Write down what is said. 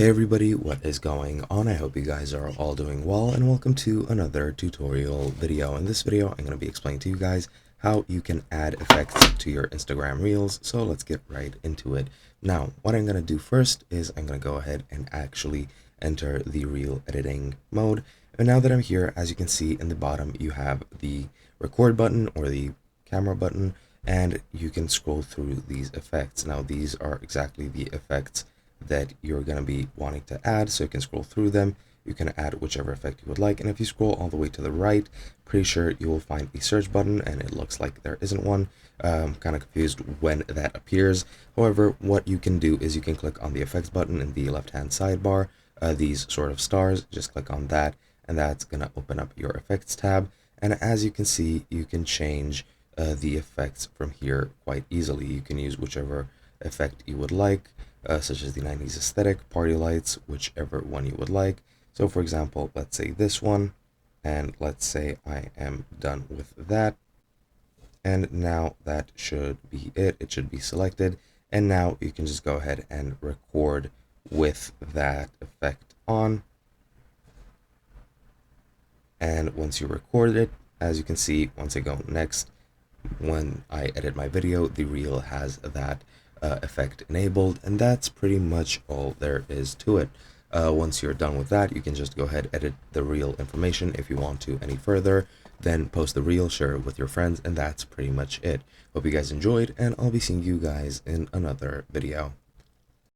Hey everybody, what is going on? I hope you guys are all doing well, and welcome to another tutorial video. In this video, I'm going to be explaining to you guys how you can add effects to your Instagram Reels. So let's get right into it. Now, what I'm going to do first is I'm going to go ahead and actually enter the reel editing mode. And now that I'm here, as you can see in the bottom, you have the record button or the camera button, and you can scroll through these effects. Now, these are exactly the effects that you're going to be wanting to add, so you can scroll through them. You can add whichever effect you would like, and if you scroll all the way to the right, pretty sure you will find a search button, and it looks like there isn't one. Kind of confused when that appears. However, what you can do is you can click on the effects button in the left hand sidebar, these sort of stars. Just click on that, and that's going to open up your effects tab. And as you can see, you can change the effects from here quite easily. You can use whichever effect you would like, such as the 90s aesthetic, party lights, whichever one you would like. So for example, let's say this one, and let's say I am done with that. And now that should be it. It should be selected. And now you can just go ahead and record with that effect on. And once you record it, as you can see, once I go next, when I edit my video, the reel has that effect enabled, and that's pretty much all there is to it. Once you're done with that, you can just go ahead, edit the reel information. If you want to any further, then post the reel, share it with your friends, and that's pretty much it. Hope you guys enjoyed, and I'll be seeing you guys in another video.